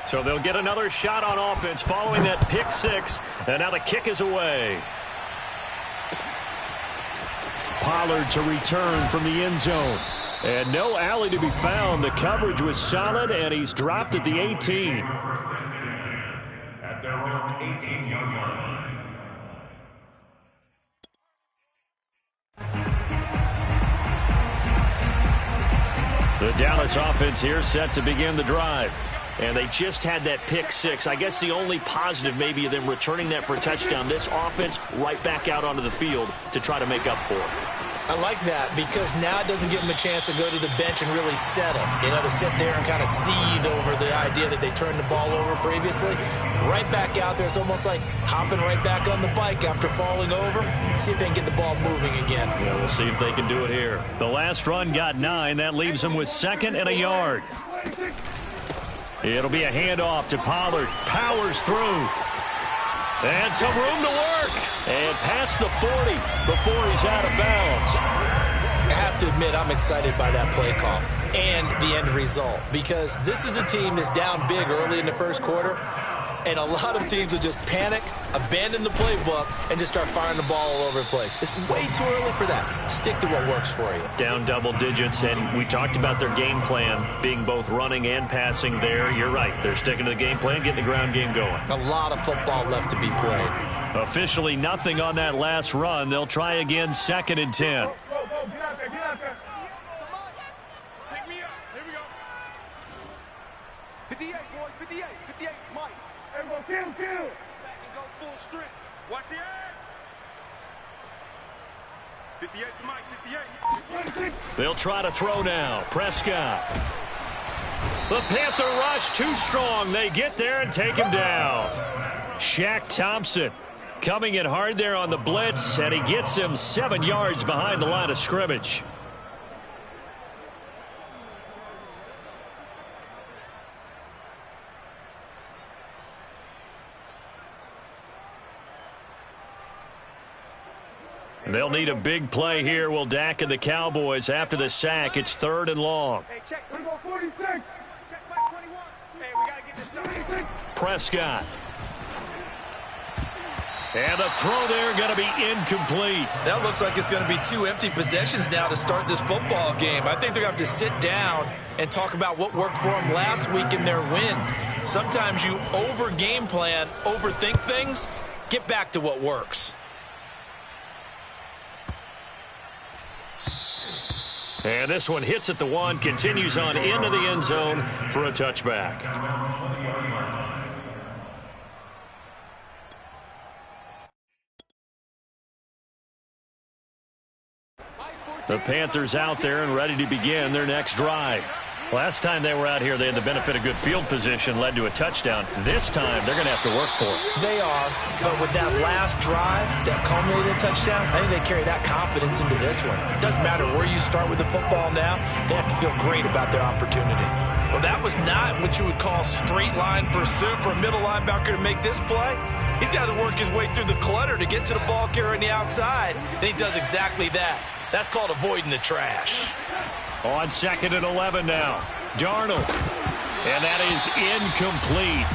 So they'll get another shot on offense following that pick six. And now the kick is away. Pollard to return from the end zone. And no alley to be found. The coverage was solid, and he's dropped at the 18. At their own 18-yard line. The Dallas offense here set to begin the drive. And they just had that pick six. I guess the only positive maybe of them returning that for a touchdown. This offense right back out onto the field to try to make up for it. I like that because now it doesn't give them a chance to go to the bench and really settle. You know, to sit there and kind of seethe over the idea that they turned the ball over previously. Right back out there. It's almost like hopping right back on the bike after falling over. See if they can get the ball moving again. Yeah, we'll see if they can do it here. The last run got 9. That leaves them with 2nd and a yard. It'll be a handoff to Pollard. Powers through. And some room to work. And past the 40 before he's out of bounds. I have to admit, I'm excited by that play call and the end result. Because this is a team that's down big early in the first quarter. And a lot of teams will just panic, abandon the playbook, and just start firing the ball all over the place. It's way too early for that. Stick to what works for you. Down double digits, and we talked about their game plan being both running and passing there. You're right. They're sticking to the game plan, getting the ground game going. A lot of football left to be played. Officially nothing on that last run. They'll try again, 2nd and 10. Pick me up. Here we go. 58, boys. 58. 58. It's Mike. Everyone, kill. Back and go full strength. Watch the edge. 58 to Mike. 58. They'll try to throw now. Prescott. The Panther rush too strong. They get there and take him down. Shaq Thompson coming in hard there on the blitz, and he gets him 7 yards behind the line of scrimmage. They'll need a big play here. Will Dak and the Cowboys after the sack. It's 3rd and long. Hey, check 46. Check Mike 21. Hey, we got to get this done. Prescott. And the throw there going to be incomplete. That looks like it's going to be 2 empty possessions now to start this football game. I think they're going to have to sit down and talk about what worked for them last week in their win. Sometimes you over-game plan, overthink things. Get back to what works. And this one hits at the 1, continues on into the end zone for a touchback. The Panthers out there and ready to begin their next drive. Last time they were out here, they had the benefit of good field position, led to a touchdown. This time, they're going to have to work for it. They are, but with that last drive that culminated in a touchdown, I think they carry that confidence into this one. It doesn't matter where you start with the football now. They have to feel great about their opportunity. Well, that was not what you would call straight line pursuit for a middle linebacker to make this play. He's got to work his way through the clutter to get to the ball carrier on the outside, and he does exactly that. That's called avoiding the trash. On 2nd and 11 now. Darnold. And that is incomplete.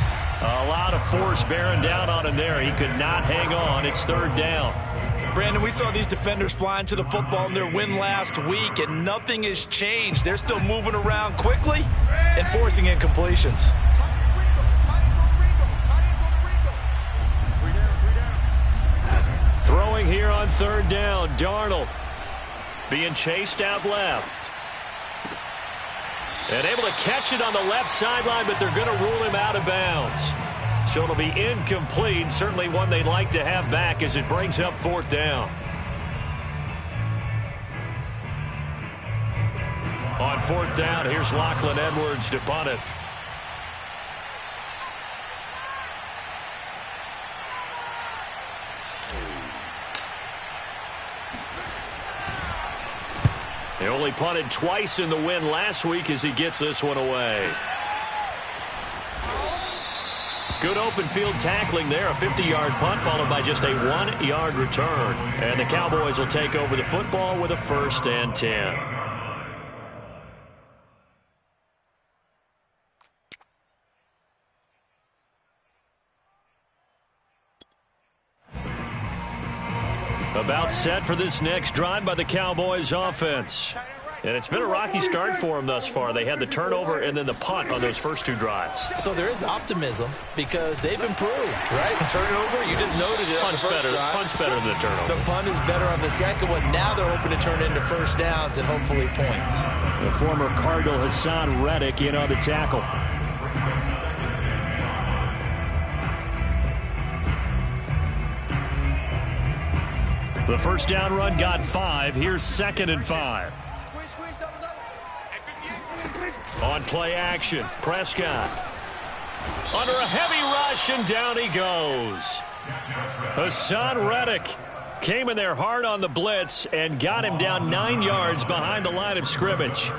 A lot of force bearing down on him there. He could not hang on. It's 3rd down. Brandon, we saw these defenders flying to the football in their win last week, and nothing has changed. They're still moving around quickly and forcing incompletions. Throwing here on 3rd down. Darnold being chased out left. And able to catch it on the left sideline, but they're going to rule him out of bounds. So it'll be incomplete. Certainly one they'd like to have back as it brings up 4th down. On 4th down, here's Lachlan Edwards to punt it. They only punted twice in the win last week as he gets this one away. Good open field tackling there. A 50-yard punt followed by just a 1-yard return. And the Cowboys will take over the football with a 1st and 10. About set for this next drive by the Cowboys offense. And it's been a rocky start for them thus far. They had the turnover and then the punt on those first two drives. So there is optimism because they've improved, right? Turnover, you just noted it. Punt's better than the turnover. The punt is better on the second one. Now they're hoping to turn it into first downs and hopefully points. The former Cardinal Hassan Reddick in on the tackle. The first down run got 5. Here's 2nd and 5. On play action, Prescott. Under a heavy rush, and down he goes. Hassan Reddick came in there hard on the blitz and got him down 9 yards behind the line of scrimmage.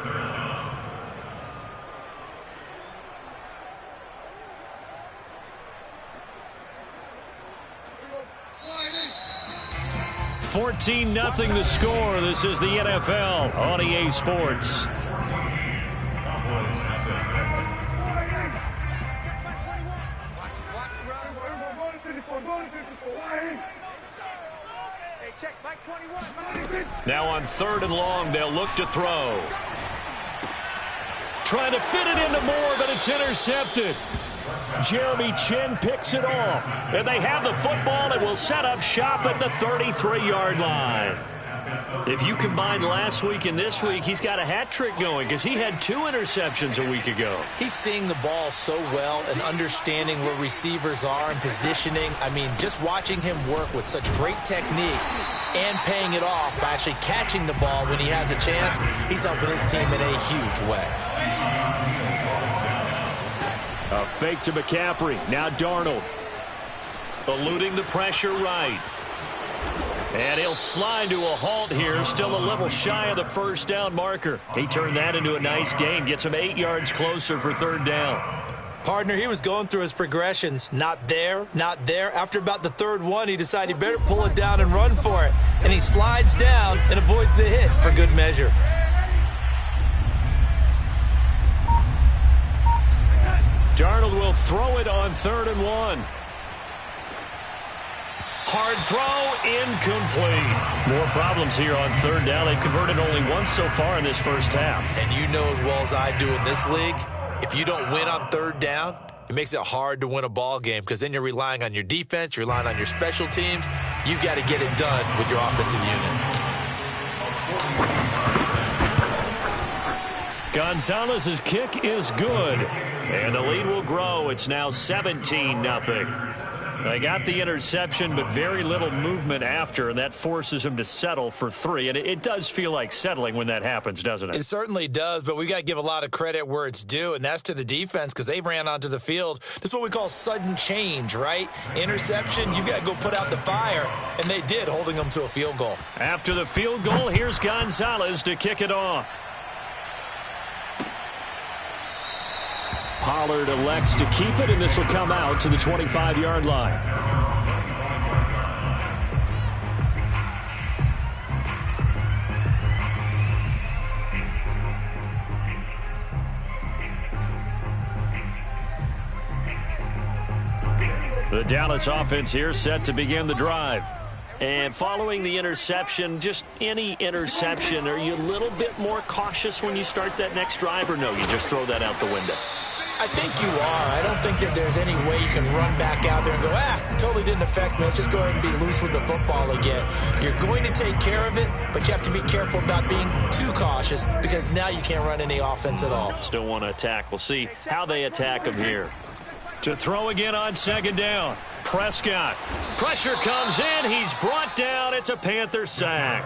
$14-0 the score. This is the NFL on EA Sports. Now on 3rd and long, they'll look to throw. Trying to fit it into Moore, but it's intercepted. Jeremy Chin picks it off. And they have the football and will set up shop at the 33-yard line. If you combine last week and this week, he's got a hat trick going because he had 2 interceptions a week ago. He's seeing the ball so well and understanding where receivers are and positioning. I mean, just watching him work with such great technique and paying it off by actually catching the ball when he has a chance, he's helping his team in a huge way. A fake to McCaffrey. Now Darnold. Eluding the pressure right. And he'll slide to a halt here. Still a little shy of the first down marker. He turned that into a nice gain. Gets him 8 yards closer for 3rd down. Partner, he was going through his progressions. Not there, not there. After about the 3rd one, he decided he better pull it down and run for it. And he slides down and avoids the hit for good measure. Darnold will throw it on 3rd and 1. Hard throw, incomplete. More problems here on 3rd down. They've converted only once so far in this first half. And you know as well as I do in this league, if you don't win on 3rd down, it makes it hard to win a ball game because then you're relying on your defense, you're relying on your special teams. You've got to get it done with your offensive unit. Gonzalez's kick is good. And the lead will grow. It's now 17-0. They got the interception, but very little movement after, and that forces him to settle for 3. And it does feel like settling when that happens, doesn't it? It certainly does, but we got to give a lot of credit where it's due, and that's to the defense because they ran onto the field. This is what we call sudden change, right? Interception, you got to go put out the fire, and they did, holding them to a field goal. After the field goal, here's Gonzalez to kick it off. Pollard elects to keep it, and this will come out to the 25-yard line. The Dallas offense here set to begin the drive. And following the interception, just any interception, are you a little bit more cautious when you start that next drive, or no, you just throw that out the window? I think you are. I don't think that there's any way you can run back out there and go, totally didn't affect me. Let's just go ahead and be loose with the football again. You're going to take care of it, but you have to be careful about being too cautious because now you can't run any offense at all. Still want to attack. We'll see how they attack him here. To throw again on 2nd down. Prescott. Pressure comes in. He's brought down. It's a Panther sack.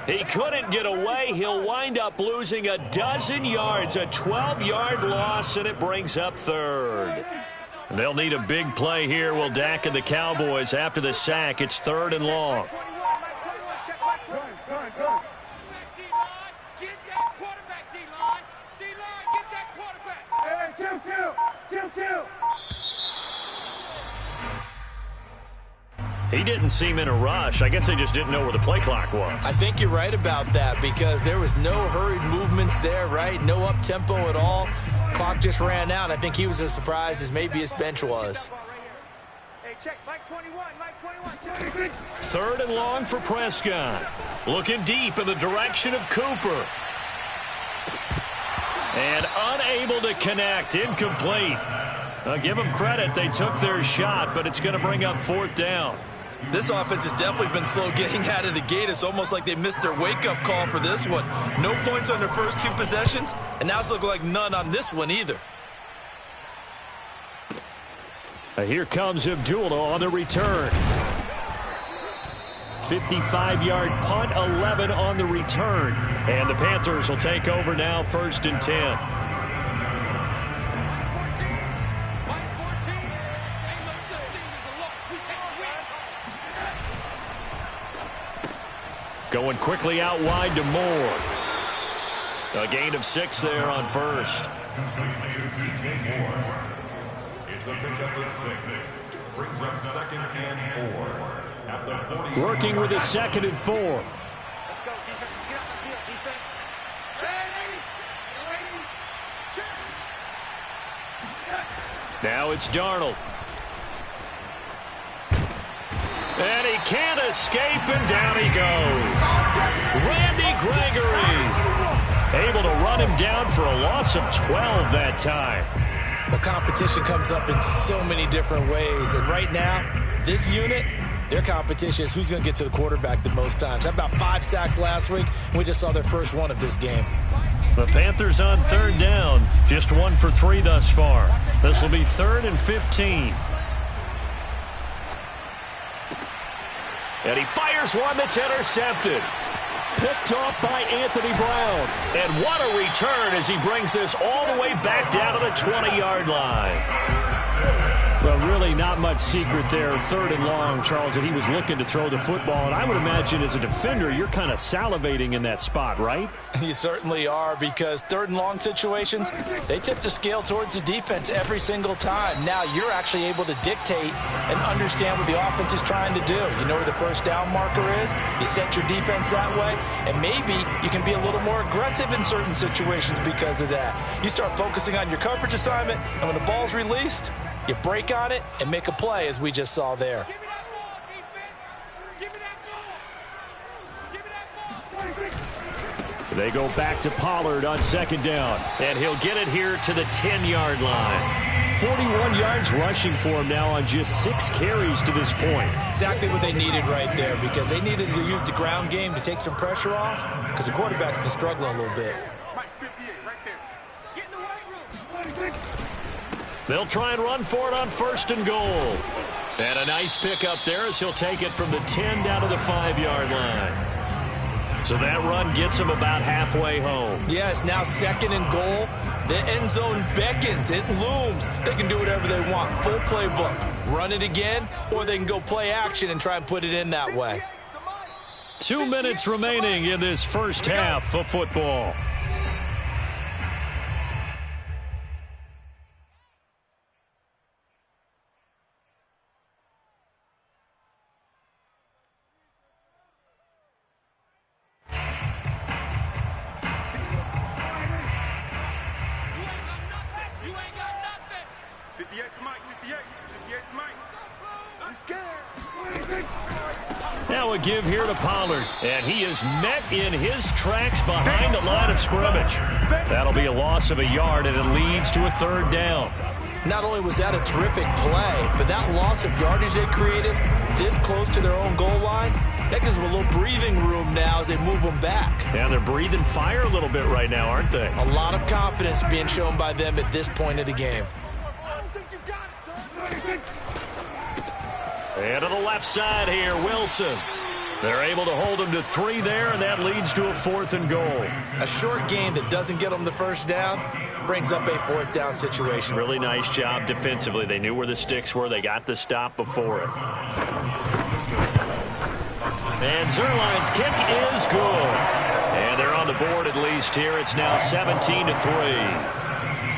He couldn't get away. He'll wind up losing a dozen yards, a 12-yard loss, and it brings up 3rd. They'll need a big play here. Will Dak and the Cowboys after the sack. It's 3rd and long. He didn't seem in a rush. I guess they just didn't know where the play clock was. I think you're right about that because there was no hurried movements there, right? No up-tempo at all. Clock just ran out. I think he was as surprised as maybe his bench was. Check, Mike 21, Mike 21, check. Third and long for Prescott. Looking deep in the direction of Cooper. And unable to connect. Incomplete. I'll give them credit. They took their shot, but it's going to bring up fourth down. This offense has definitely been slow getting out of the gate. It's almost like they missed their wake-up call for this one. No points on their first two possessions, and now it's looking like none on this one either. Here comes Abdullah on the return. 55-yard punt, 11 on the return. And the Panthers will take over now, 1st and 10. Going quickly out wide to Moore. A gain of 6 there on first. It's a pickup of 6. Brings up 2nd and 4. At the 40. Working with a 2nd and 4. Let's go, defense. Get out the field, defense. Now it's Darnold. And he can't escape, and down he goes. Randy Gregory able to run him down for a loss of 12 that time. The competition comes up in so many different ways, and right now, this unit, their competition is who's going to get to the quarterback the most times. How about 5 sacks last week? We just saw their first one of this game. The Panthers on 3rd down, just 1 for 3 thus far. This will be 3rd and 15. And he fires one that's intercepted. Picked off by Anthony Brown. And what a return as he brings this all the way back down to the 20-yard line. Well, really not much secret there. 3rd and long, Charles, that he was looking to throw the football. And I would imagine as a defender, you're kind of salivating in that spot, right? You certainly are, because 3rd and long situations, they tip the scale towards the defense every single time. Now you're actually able to dictate and understand what the offense is trying to do. You know where the first down marker is. You set your defense that way, and maybe you can be a little more aggressive in certain situations because of that. You start focusing on your coverage assignment, and when the ball's released, you break on it and make a play, as we just saw there. Give me that ball, defense. Give me that ball. Give me that ball. They go back to Pollard on 2nd down. And he'll get it here to the 10-yard line. 41 yards rushing for him now on just 6 carries to this point. Exactly what they needed right there, because they needed to use the ground game to take some pressure off, because the quarterback's been struggling a little bit. Mike 58, right there. Get in the weight room. They'll try and run for it on 1st and goal. And a nice pickup there as he'll take it from the 10 down to the 5-yard line. So that run gets him about halfway home. Yeah, it's now 2nd and goal. The end zone beckons. It looms. They can do whatever they want. Full playbook. Run it again, or they can go play action and try and put it in that way. 2 minutes remaining in this first half of football. Now a give here to Pollard, and he is met in his tracks behind the line of scrimmage. That'll be a loss of a yard, and it leads to a 3rd down. Not only was that a terrific play, but that loss of yardage they created this close to their own goal line, that gives them a little breathing room now as they move them back. And they're breathing fire a little bit right now, aren't they? A lot of confidence being shown by them at this point of the game. And to the left side here, Wilson. They're able to hold him to 3 there, and that leads to a 4th and goal. A short game that doesn't get them the first down brings up a 4th down situation. Really nice job defensively. They knew where the sticks were. They got the stop before it. And Zerline's kick is good. And they're on the board at least here. It's now 17-3.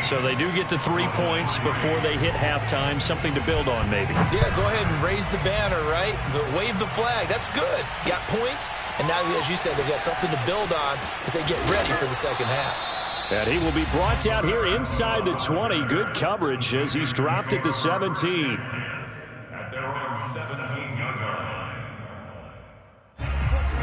So they do get the 3 points before they hit halftime. Something to build on, maybe. Yeah, go ahead and raise the banner, right? Wave the flag. That's good. Got points, and now, as you said, they've got something to build on as they get ready for the second half. And he will be brought down here inside the 20. Good coverage as he's dropped at the 17. At their own 17-yard line.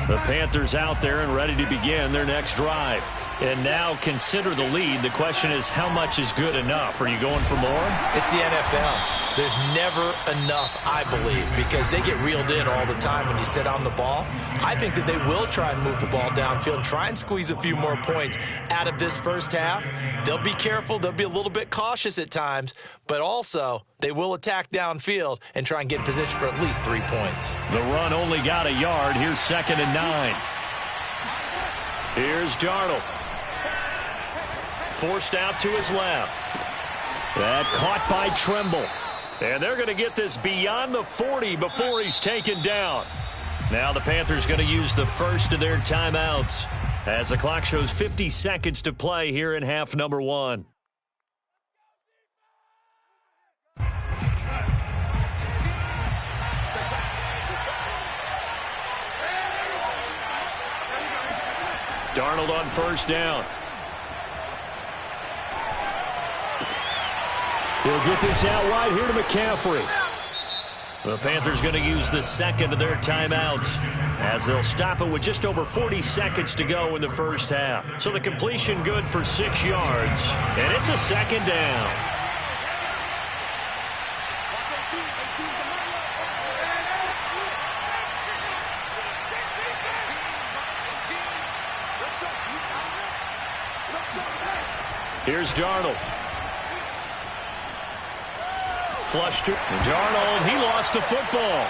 The Panthers out there and ready to begin their next drive. And now consider the lead. The question is, how much is good enough? Are you going for more? It's the NFL. There's never enough, I believe, because they get reeled in all the time when you sit on the ball. I think that they will try and move the ball downfield and try and squeeze a few more points out of this first half. They'll be careful. They'll be a little bit cautious at times, but also they will attack downfield and try and get in position for at least 3 points. The run only got a yard. Here's 2nd and 9. Here's Darnold. Forced out to his left. That caught by Tremble. And they're going to get this beyond the 40 before he's taken down. Now the Panthers going to use the first of their timeouts as the clock shows 50 seconds to play here in half number 1. Darnold on first down. He'll get this out wide here to McCaffrey. The Panthers going to use the second of their timeouts as they'll stop it with just over 40 seconds to go in the first half. So the completion good for 6 yards, and it's a 2nd down. Here's Darnold. Flushed to Darnold. He lost the football.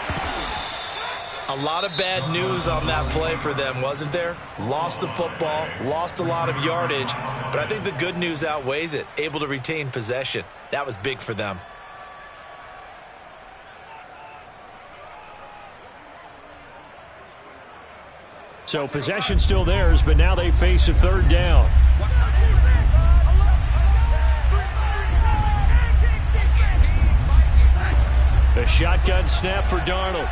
A lot of bad news on that play for them, wasn't there? Lost the football, lost a lot of yardage, but I think the good news outweighs it. Able to retain possession. That was big for them. So possession still theirs, but now they face a 3rd down. A shotgun snap for Darnold.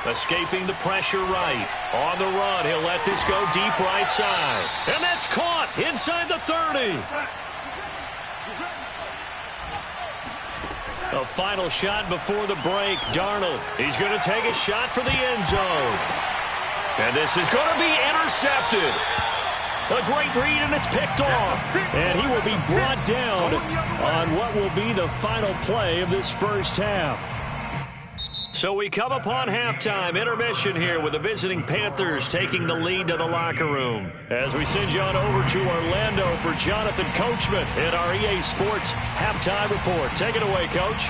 Escaping the pressure right. On the run, he'll let this go deep right side. And that's caught inside the 30. A final shot before the break. Darnold, he's going to take a shot for the end zone. And this is going to be intercepted. A great read, and it's picked off. And he will be brought down on what will be the final play of this first half. So we come upon halftime intermission here with the visiting Panthers taking the lead to the locker room. As we send you on over to Orlando for Jonathan Coachman in our EA Sports Halftime Report. Take it away, Coach.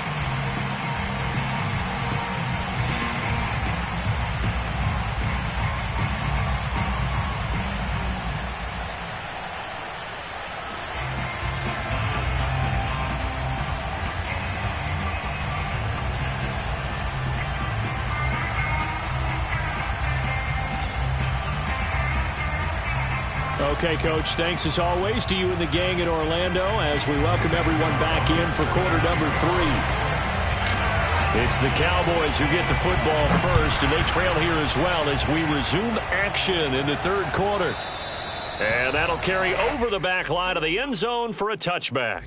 Okay, Coach, thanks as always to you and the gang in Orlando as we welcome everyone back in for quarter number 3. It's the Cowboys who get the football first, and they trail here as well as we resume action in the 3rd quarter. And that'll carry over the back line of the end zone for a touchback.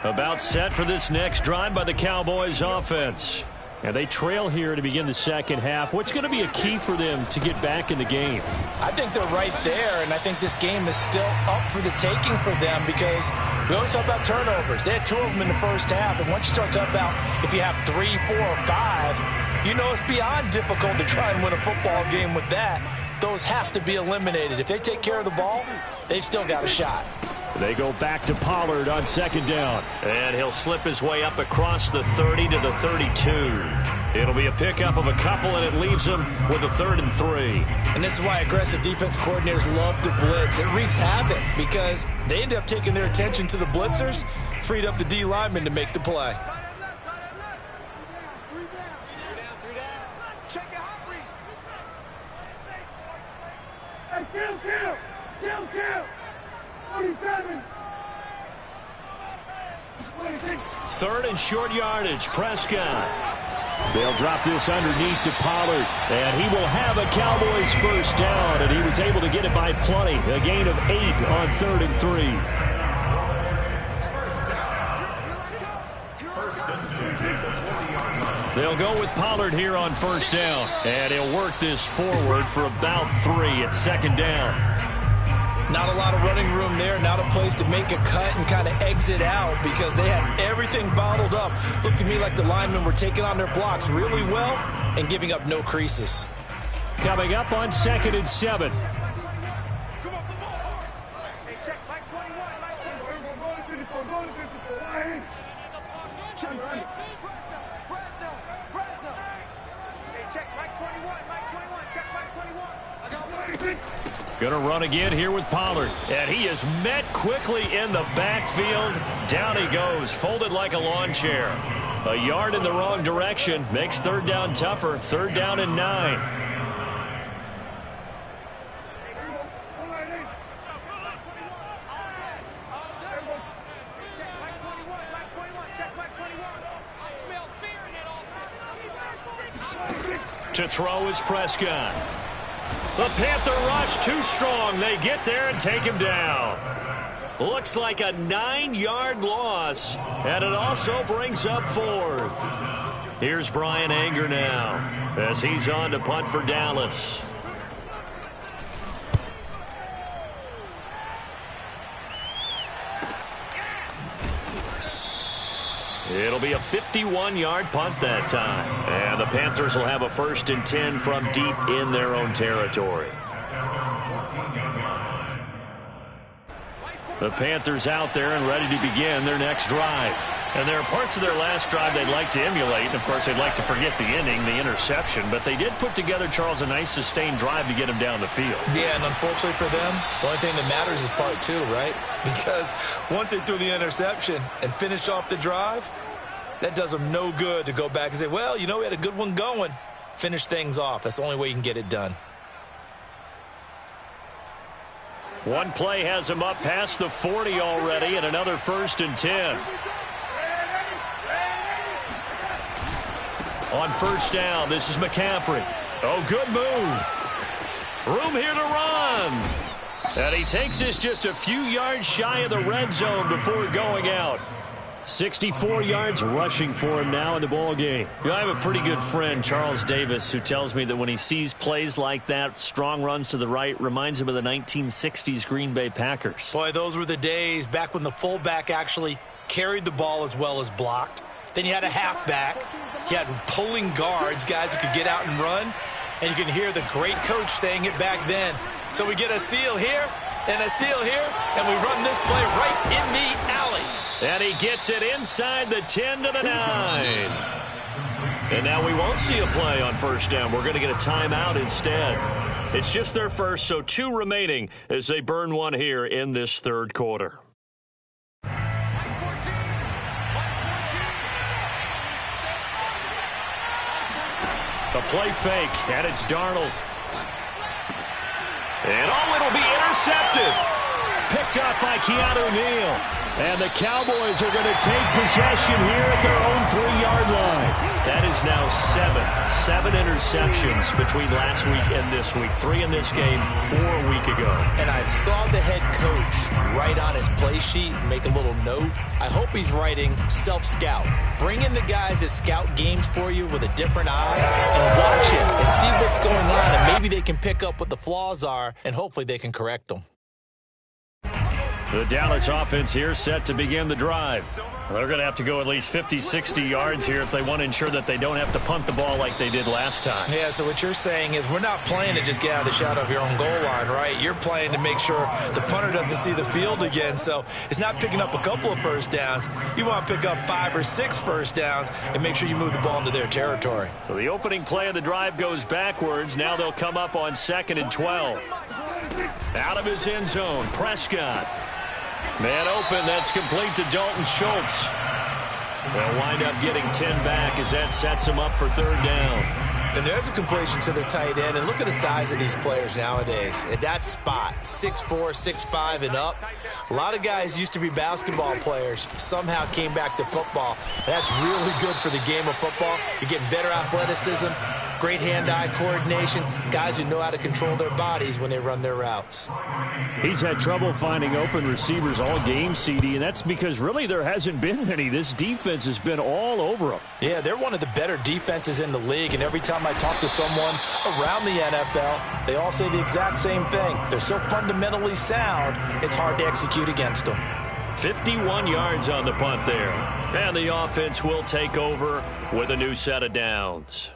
About set for this next drive by the Cowboys offense. And they trail here to begin the second half. What's going to be a key for them to get back in the game? I think they're right there, and I think this game is still up for the taking for them because we always talk about turnovers. They had 2 of them in the first half, and once you start talking about if you have 3, 4, or 5, you know it's beyond difficult to try and win a football game with that. Those have to be eliminated. If they take care of the ball, they've still got a shot. They go back to Pollard on 2nd down. And he'll slip his way up across the 30 to the 32. It'll be a pickup of a couple, and it leaves them with a 3rd and 3. And this is why aggressive defense coordinators love to blitz. It wreaks havoc because they end up taking their attention to the blitzers, freed up the D lineman to make the play. Kill. 47. 3rd and short yardage. Prescott. They'll drop this underneath to Pollard, and he will have a Cowboys first down, and he was able to get it by plenty. A gain of 8 on 3rd and 3. They'll go with Pollard here on first down. And he'll work this forward for about 3 at second down. Not a lot of running room there, not a place to make a cut and kind of exit out because they had everything bottled up. Looked to me like the linemen were taking on their blocks really well and giving up no creases. Coming up on 2nd and 7. Going to run again here with Pollard. And he is met quickly in the backfield. Down he goes, folded like a lawn chair. A yard in the wrong direction. Makes third down tougher. 3rd down and 9. To throw is Prescott. The Panther rush too strong. They get there and take him down. Looks like a 9-yard loss, and it also brings up 4th. Here's Brian Anger now as he's on to punt for Dallas. It'll be a 51-yard punt that time. And the Panthers will have a 1st and 10 from deep in their own territory. The Panthers out there and ready to begin their next drive. And there are parts of their last drive they'd like to emulate. And, of course, they'd like to forget the inning, the interception. But they did put together, Charles, a nice sustained drive to get him down the field. Yeah, and unfortunately for them, the only thing that matters is part 2, right? Because once they threw the interception and finished off the drive, that does them no good to go back and say, well, you know, we had a good one going. Finish things off. That's the only way you can get it done. One play has him up past the 40 already, and another 1st and 10. On first down, this is McCaffrey. Oh, good move. Room here to run. And he takes this just a few yards shy of the red zone before going out. 64 yards rushing for him now in the ball game. You know, I have a pretty good friend, Charles Davis, who tells me that when he sees plays like that, strong runs to the right, reminds him of the 1960s Green Bay Packers. Boy, those were the days back when the fullback actually carried the ball as well as blocked. Then you had a halfback. You had pulling guards, guys who could get out and run. And you can hear the great coach saying it back then. So we get a seal here and a seal here, and we run this play right in the alley. And he gets it inside the 10 to the 9. And now we won't see a play on first down. We're going to get a timeout instead. It's just their first, so 2 remaining as they burn one here in this 3rd quarter. A play fake, and it's Darnold. And it'll be intercepted. Picked up by Keanu Neal. And the Cowboys are going to take possession here at their own 3-yard line. That is now 7 interceptions between last week and this week. 3 in this game, 4 a week ago. And I saw the head coach write on his play sheet and make a little note. I hope he's writing self-scout. Bring in the guys that scout games for you with a different eye and watch it and see what's going on. And maybe they can pick up what the flaws are, and hopefully they can correct them. The Dallas offense here set to begin the drive. They're going to have to go at least 50, 60 yards here if they want to ensure that they don't have to punt the ball like they did last time. Yeah, so what you're saying is we're not playing to just get out of the shadow of your own goal line, right? You're playing to make sure the punter doesn't see the field again. So it's not picking up a couple of first downs. You want to pick up 5 or 6 first downs and make sure you move the ball into their territory. So the opening play of the drive goes backwards. Now they'll come up on 2nd and 12. Out of his end zone, Prescott. Man open, that's complete to Dalton Schultz. They'll wind up getting 10 back as that sets him up for 3rd down. And there's a completion to the tight end. And look at the size of these players nowadays. At that spot, 6'4", 6'5", and up. A lot of guys used to be basketball players, somehow came back to football. That's really good for the game of football. You're getting better athleticism, great hand-eye coordination, guys who know how to control their bodies when they run their routes. He's had trouble finding open receivers all game, CD, and that's because really there hasn't been many. This defense has been all over them. Yeah, they're one of the better defenses in the league, and every time I talk to someone around the NFL, they all say the exact same thing. They're so fundamentally sound, it's hard to execute against them. 51 yards on the punt there. And the offense will take over with a new set of downs.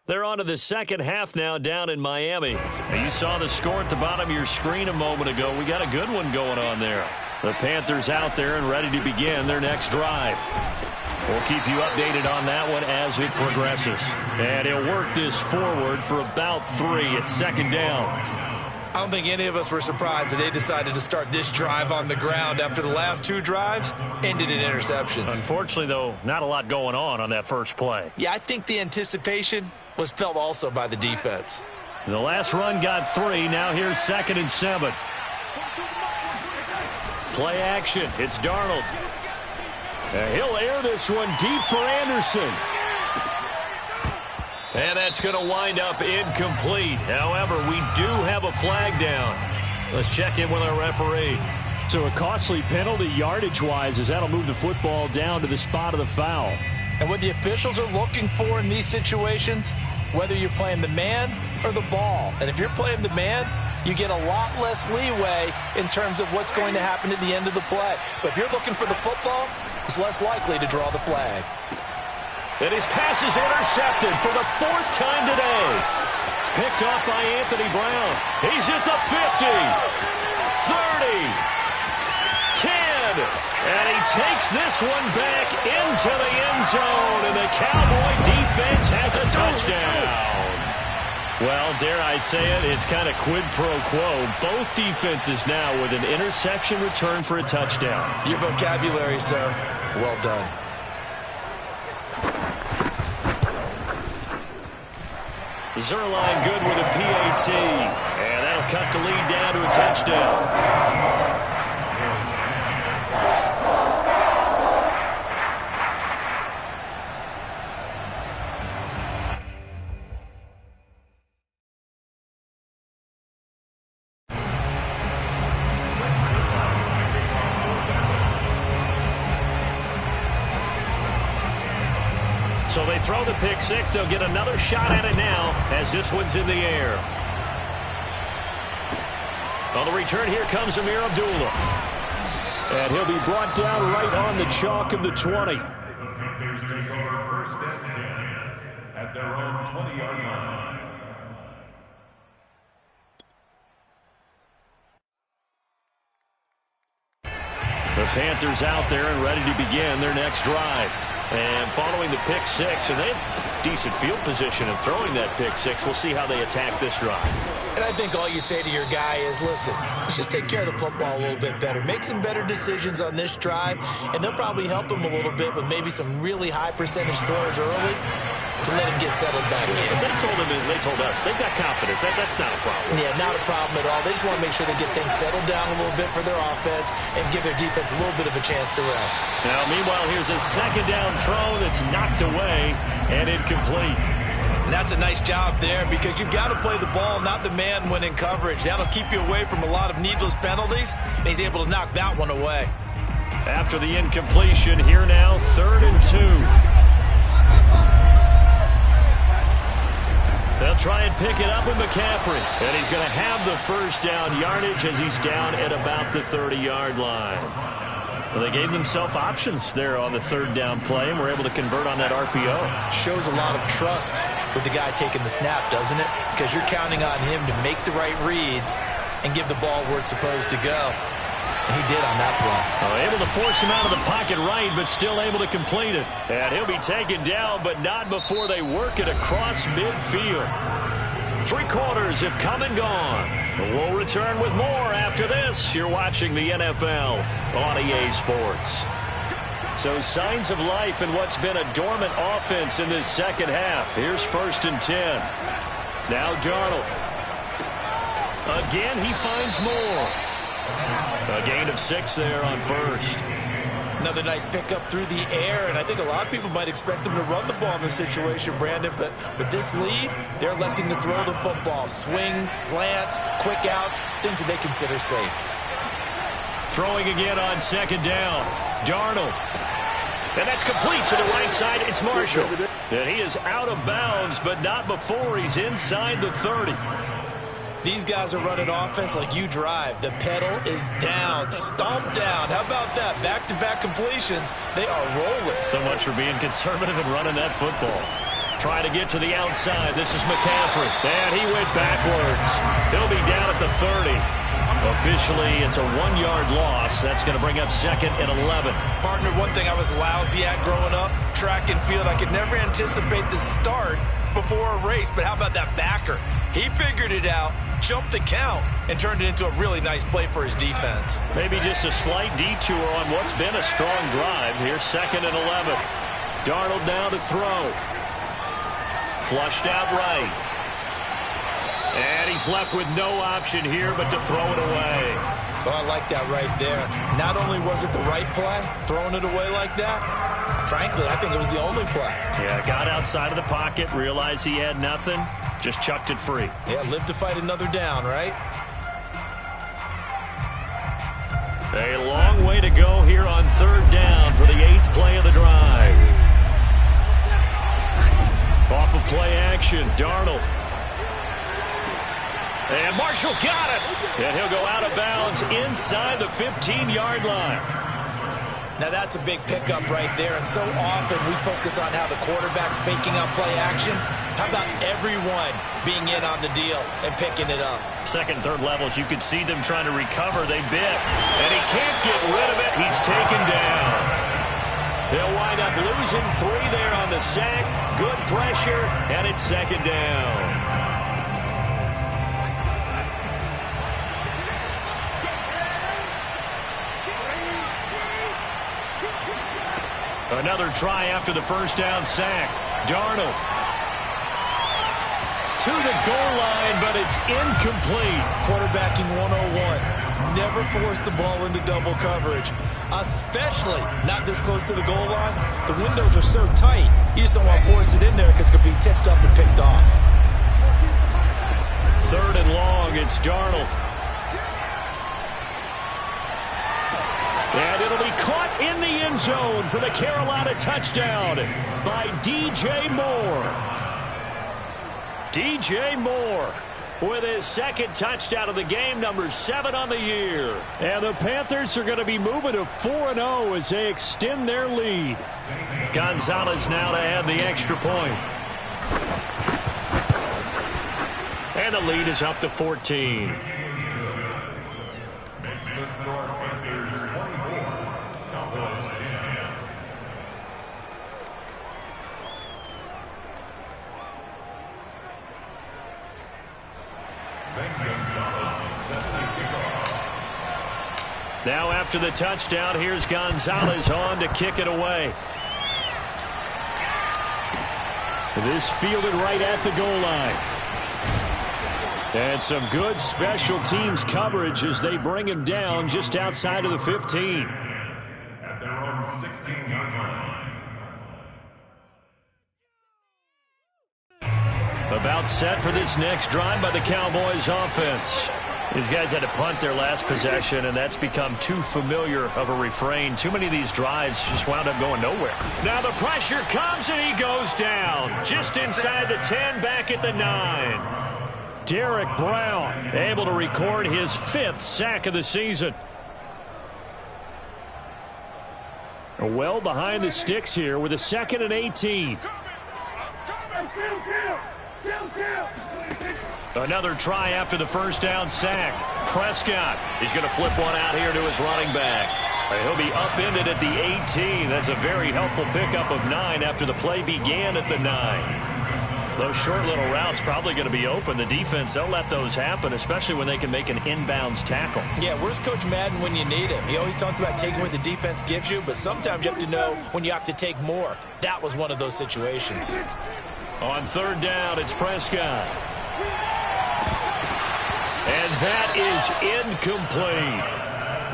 They're on to the second half now down in Miami. You saw the score at the bottom of your screen a moment ago. We got a good one going on there. The Panthers out there and ready to begin their next drive. We'll keep you updated on that one as it progresses. And he'll work this forward for about 3 at second down. I don't think any of us were surprised that they decided to start this drive on the ground after the last 2 drives ended in interceptions. Unfortunately, though, not a lot going on that first play. Yeah, I think the anticipation was felt also by the defense. The last run got 3. Now here's 2nd and 7. Play action. It's Darnold. He'll air this one deep for Anderson. And that's going to wind up incomplete. However, we do have a flag down. Let's check in with our referee. So a costly penalty yardage-wise as that'll move the football down to the spot of the foul. And what the officials are looking for in these situations, whether you're playing the man or the ball. And if you're playing the man, you get a lot less leeway in terms of what's going to happen at the end of the play. But if you're looking for the football, it's less likely to draw the flag. And his pass is intercepted for the 4th time today. Picked off by Anthony Brown. He's at the 50, 30, 10. And he takes this one back into the end zone. And the Cowboy defense has a touchdown. Well, dare I say it, it's kind of quid pro quo. Both defenses now with an interception return for a touchdown. Your vocabulary, sir. Well done. Zerline good with a PAT. And that'll cut the lead down to a touchdown. So they throw the pick six. They'll get another shot at it now as this one's in the air. On the return, here comes Amir Abdullah. And he'll be brought down right on the chalk of the 20. Panthers take over 1st and 10 at their own 20-yard line. The Panthers out there and ready to begin their next drive. And following the pick six, and they have decent field position in throwing that pick six. We'll see how they attack this drive. And I think all you say to your guy is, listen, let's just take care of the football a little bit better. Make some better decisions on this drive, and they'll probably help him a little bit with maybe some really high percentage throws early to let him get settled back in. They told us they've got confidence. That's not a problem. Yeah, not a problem at all. They just want to make sure they get things settled down a little bit for their offense and give their defense a little bit of a chance to rest. Now, meanwhile, here's a 2nd down throw that's knocked away and incomplete. And that's a nice job there because you've got to play the ball, not the man when in coverage. That'll keep you away from a lot of needless penalties, and he's able to knock that one away. After the incompletion, here now, 3rd and 2. They'll try and pick it up with McCaffrey. And he's going to have the 1st down yardage as he's down at about the 30-yard line. Well, they gave themselves options there on the 3rd down play and were able to convert on that RPO. Shows a lot of trust with the guy taking the snap, doesn't it? Because you're counting on him to make the right reads and give the ball where it's supposed to go. And he did on that play. Able to force him out of the pocket right, but still able to complete it. And he'll be taken down, but not before they work it across midfield. 3 quarters have come and gone. We'll return with more after this. You're watching the NFL on EA Sports. So signs of life in what's been a dormant offense in this second half. Here's 1st and 10. Now Darnold. Again, he finds more. A gain of 6 there on 1st. Another nice pickup through the air, and I think a lot of people might expect them to run the ball in this situation, Brandon, but with this lead, they're electing to throw the football. Swings, slants, quick outs, things that they consider safe. Throwing again on second down. Darnold. And that's complete to the right side. It's Marshall. And he is out of bounds, but not before he's inside the 30. These guys are running offense like you drive. The pedal is down, stomped down. How about that? Back-to-back completions. They are rolling. So much for being conservative and running that football. Trying to get to the outside. This is McCaffrey. And he went backwards. He'll be down at the 30. Officially, it's a 1-yard loss. That's going to bring up second and 11. Partner, one thing I was lousy at growing up, track and field, I could never anticipate the start before a race. But how about that backer? He figured it out, jumped the count, and turned it into a really nice play for his defense. Maybe just a slight detour on what's been a strong drive. Here's second and 11. Darnold now to throw. Flushed out right. And he's left with no option here but to throw it away. Oh, I like that right there. Not only was it the right play, throwing it away like that, frankly, I think it was the only play. Yeah, got outside of the pocket, realized he had nothing, just chucked it free. Yeah, live to fight another down, right? A long way to go here on third down for the 8th play of the drive. Off of play action, Darnold. And Marshall's got it. And he'll go out of bounds inside the 15-yard line. Now that's a big pickup right there. And so often we focus on how the quarterback's faking out play action. How about everyone being in on the deal and picking it up? Second, third levels, you could see them trying to recover. They bit. And he can't get rid of it. He's taken down. They'll wind up losing 3 there on the sack. Good pressure. And it's second down. Another try after the first down sack. Darnold to the goal line, but it's incomplete. Quarterbacking 101. Never force the ball into double coverage, especially not this close to the goal line. The windows are so tight, you just don't want to force it in there because it could be tipped up and picked off. Third and long, it's Darnold. And it'll be caught in the end zone for the Carolina touchdown by DJ Moore. DJ Moore with his second touchdown of the game, number 7 on the year. And the Panthers are going to be moving to 4-0 as they extend their lead. Gonzalez now to add the extra point. And the lead is up to 14. Makes the score Panthers 24, Cowboys 10. Now after the touchdown, here's Gonzalez on to kick it away. This fielded right at the goal line. And some good special teams coverage as they bring him down just outside of the 15. At their own 16-yard line. About set for this next drive by the Cowboys offense. These guys had to punt their last possession, and that's become too familiar of a refrain. Too many of these drives just wound up going nowhere. Now the pressure comes, and he goes down. Just inside the 10, back at the 9. Derek Brown able to record his 5th sack of the season. Well behind the sticks here with a 2nd and 18. Another try after the first down sack. Prescott, he's going to flip one out here to his running back. He'll be upended at the 18. That's a very helpful pickup of 9 after the play began at the 9. Those short little routes probably going to be open. The defense, they'll let those happen, especially when they can make an inbounds tackle. Yeah, where's Coach Madden when you need him? He always talked about taking what the defense gives you, but sometimes you have to know when you have to take more. That was one of those situations. On third down, it's Prescott. And that is incomplete.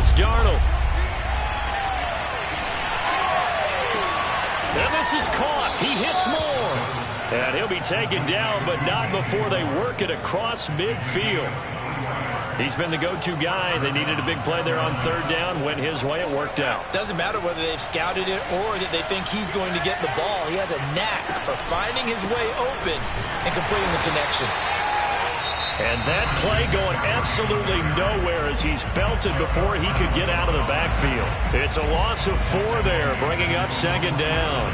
it's Darnold. And this is caught. He hits more. And he'll be taken down, but not before they work it across midfield. He's been the go-to guy. They needed a big play there on third down. Went his way. It worked out. Doesn't matter whether they've scouted it or that they think he's going to get the ball. He has a knack for finding his way open and completing the connection. And that play going absolutely nowhere as he's belted before he could get out of the backfield. It's a loss of 4 there, bringing up second down.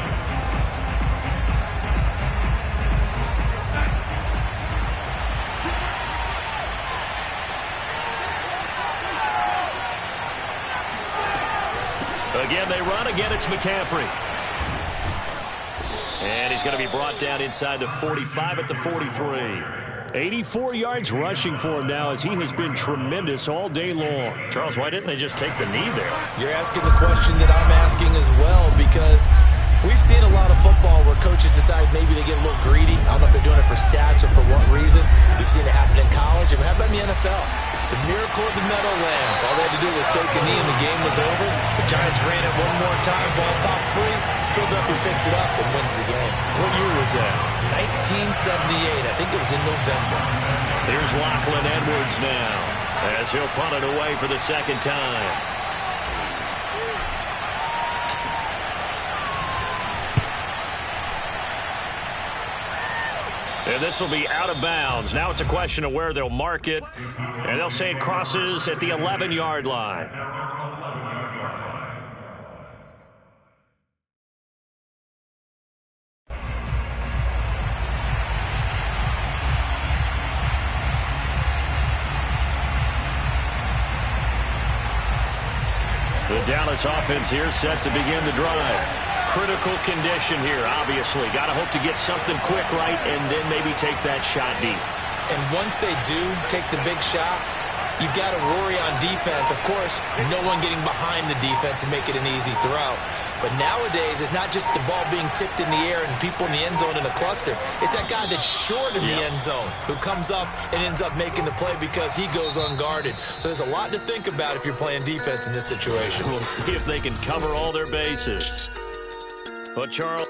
Again, they run. Again, it's McCaffrey. And he's going to be brought down inside the 45 at the 43. 84 yards rushing for him now as he has been tremendous all day long. Charles, why didn't they just take the knee there? You're asking the question that I'm asking as well, because we've seen a lot of football where coaches decide maybe they get a little greedy. I don't know if they're doing it for stats or for what reason. We've seen it happen in college. And how about in the NFL? The miracle of the Meadowlands. All they had to do was take a knee and the game was over. The Giants ran it one more time. Ball popped free. Philadelphia picks it up and wins the game. What year was that? 1978. I think it was in November. Here's Lachlan Edwards now as he'll punt it away for the second time. And this will be out of bounds. Now it's a question of where they'll mark it. And they'll say it crosses at the 11-yard line. The Dallas offense here set to begin the drive. Critical condition here, obviously. Got to hope to get something quick right and then maybe take that shot deep. And once they do take the big shot, you've got to worry on defense. Of course, no one getting behind the defense and make it an easy throw. But nowadays, it's not just the ball being tipped in the air and people in the end zone in a cluster. It's that guy that's short in the end zone who comes up and ends up making the play because he goes unguarded. So there's a lot to think about if you're playing defense in this situation. We'll see if they can cover all their bases. But Charles...